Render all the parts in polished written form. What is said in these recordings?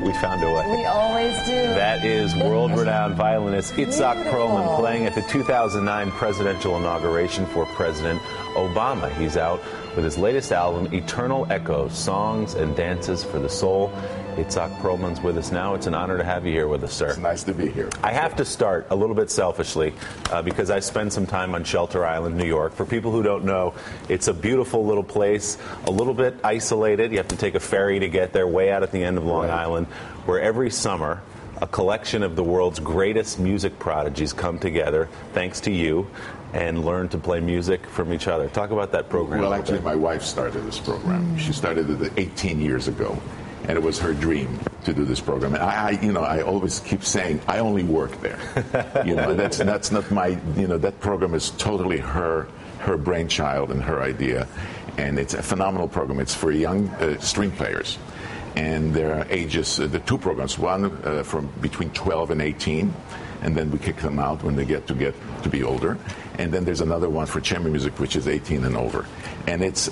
We found a way. We always do. That is world-renowned violinist Itzhak Perlman playing at the 2009 presidential inauguration for President Obama. He's out with his latest album, Eternal Echoes, Songs and Dances for the Soul. Itzhak Perlman's with us now. It's an honor to have you here with us, sir. It's nice to be here. I have to start a little bit selfishly because I spent some time on Shelter Island, New York. For people who don't know, it's a beautiful little place, a little bit isolated. You have to take a ferry to get there, way out at the end of Long Island, where every summer a collection of the world's greatest music prodigies come together, thanks to you, and learn to play music from each other. Talk about that program. Well, actually, my wife started this program. She started it 18 years ago, and it was her dream to do this program. And I always keep saying, I only work there. That's not my, that program is totally her brainchild and her idea. And it's a phenomenal program. It's for young string players. And there are ages, the two programs, one from between 12 and 18, and then we kick them out when they get to be older. And then there's another one for chamber music, which is 18 and over. And it's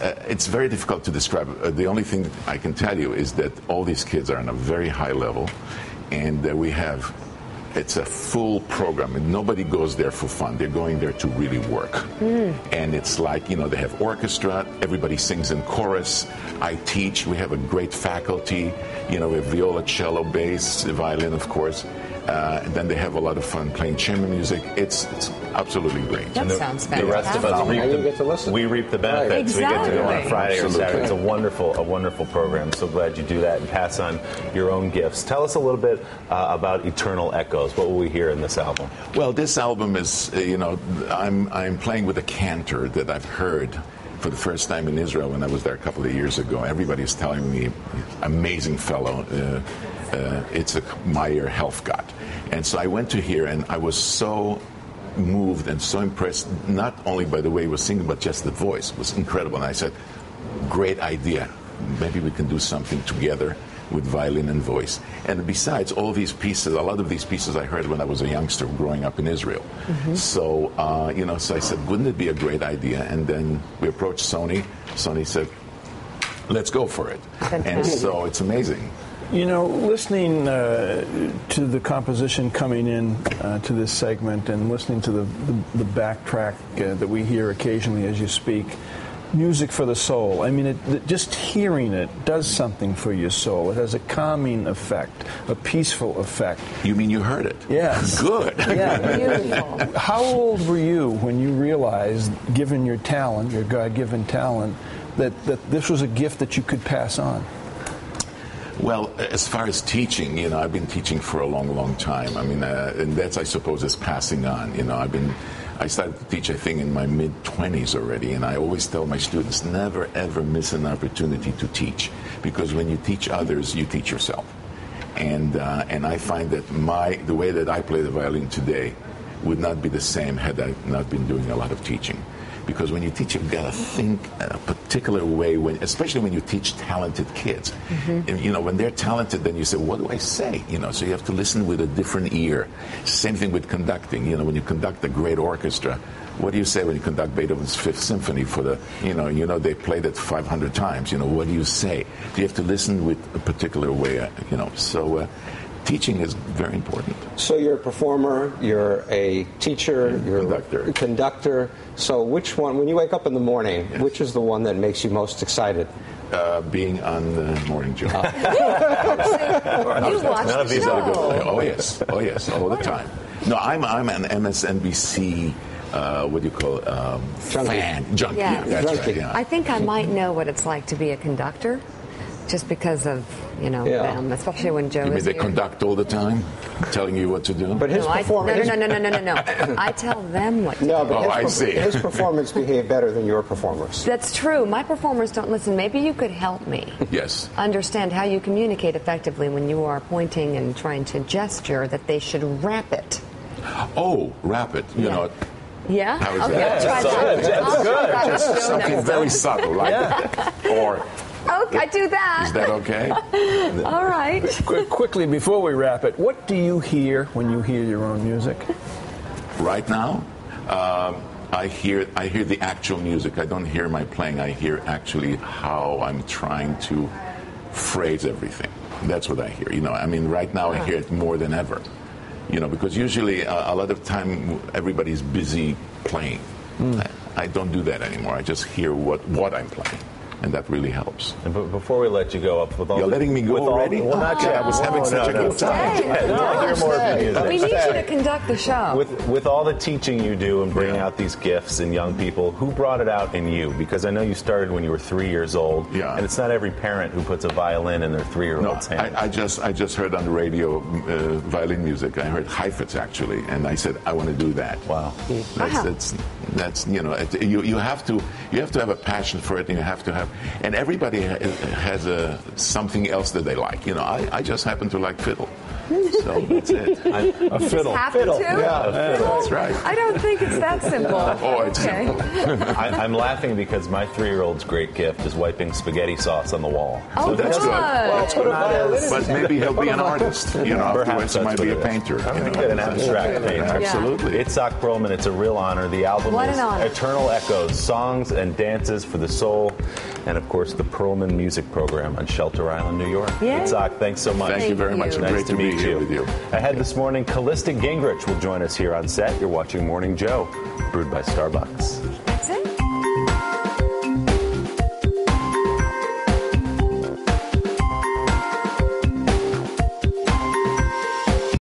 very difficult to describe. The only thing I can tell you is that all these kids are on a very high level, and it's a full program, and nobody goes there for fun. They're going there to really work. And it's like, they have orchestra, everybody sings in chorus. I teach, we have a great faculty, we have viola, cello, bass, violin, of course. And then they have a lot of fun playing chamber music. It's absolutely great. That sounds fantastic. The rest of us we reap the benefits. Exactly. We get to go on Friday or Absolutely. Saturday. It's a wonderful program. So glad you do that and pass on your own gifts. Tell us a little bit about Eternal Echoes. What will we hear in this album? Well, this album is, I'm playing with a cantor that I've heard for the first time in Israel when I was there a couple of years ago. Everybody's telling me, amazing fellow, Itzhak Meyer Helfgott. And so I went to hear, and I was so moved and so impressed, not only by the way he was singing, but just the voice was incredible. And I said, great idea. Maybe we can do something together with violin and voice. And besides, all these pieces, a lot of these pieces I heard when I was a youngster growing up in Israel. So, so I said, wouldn't it be a great idea? And then we approached Sony. Sony said, let's go for it. And so it's amazing. Listening to the composition coming in to this segment and listening to the backtrack that we hear occasionally as you speak, music for the soul. I mean, just hearing it does something for your soul. It has a calming effect, a peaceful effect. You mean you heard it? Yes. Good. Yeah. Beautiful. How old were you when you realized, given your talent, your God-given talent, that this was a gift that you could pass on? Well, as far as teaching, I've been teaching for a long, long time. I mean, and that's, I suppose, is passing on. I started to teach, I think, in my mid-20s already, and I always tell my students, never, ever miss an opportunity to teach, because when you teach others, you teach yourself. And I find that the way that I play the violin today would not be the same had I not been doing a lot of teaching. Because when you teach, you've got to think a particular way, especially when you teach talented kids. And, when they're talented, then you say, what do I say? So you have to listen with a different ear. Same thing with conducting. When you conduct a great orchestra, what do you say when you conduct Beethoven's Fifth Symphony for the, they played it 500 times. What do you say? You have to listen with a particular way, So teaching is very important. So you're a performer, you're a teacher, you're a conductor. So which one, when you wake up in the morning, which is the one that makes you most excited? Being on the morning show. You watch None of the these show. are good. Oh yes, all the time. No, I'm an MSNBC. What do you call it? Junkie. Yeah. That's right. Yeah. I think I might know what it's like to be a conductor, just because of them, especially when Joe You mean is they here. conduct all the time, telling you what to do? But his performance. No. I tell them what to do. No, but I see. His performance behaved better than your performers. That's true. My performers don't listen. Maybe you could help me Yes. understand how you communicate effectively when you are pointing and trying to gesture that they should rap it. Oh, rap it. Yeah? How is okay, that? I'll try that. That's I'll try good. that Just with Joe something next very time. subtle, like or. Okay, I do that. Is that okay? All right. Quickly, before we wrap it, what do you hear when you hear your own music? Right now, I hear the actual music. I don't hear my playing. I hear actually how I'm trying to phrase everything. That's what I hear. I mean, right now I hear it more than ever. Because usually a lot of time everybody's busy playing. I don't do that anymore. I just hear what I'm playing. And that really helps. And before we let you go, you're letting me go already? Well, not yet. I was having such a good time. We need you to conduct the show. With all the teaching you do and bringing out these gifts in young people, who brought it out in you? Because I know you started when you were 3 years old, and it's not every parent who puts a violin in their 3-year-old's hand. I just heard on the radio violin music. I heard Heifetz actually, and I said I want to do that. Wow, that's you have to have a passion for it, and you have to have. And everybody has something else that they like. I just happen to like fiddle. So that's it. A fiddle. Fiddle. Yeah, that's right. I don't think it's that simple. Oh, it's simple. I'm laughing because my 3-year-old's great gift is wiping spaghetti sauce on the wall. Oh, so that's good. Well, but maybe he'll be an artist. Afterwards he might be a painter. An abstract painter. Absolutely. Itzhak Perlman, it's a real honor. The album is Eternal Echoes, Songs and Dances for the Soul, and of course the Perlman Music Program on Shelter Island, New York. Itzhak, thanks so much. Thank you very much. Nice Great to meet you. With you. Ahead this morning, Callista Gingrich will join us here on set. You're watching Morning Joe, brewed by Starbucks.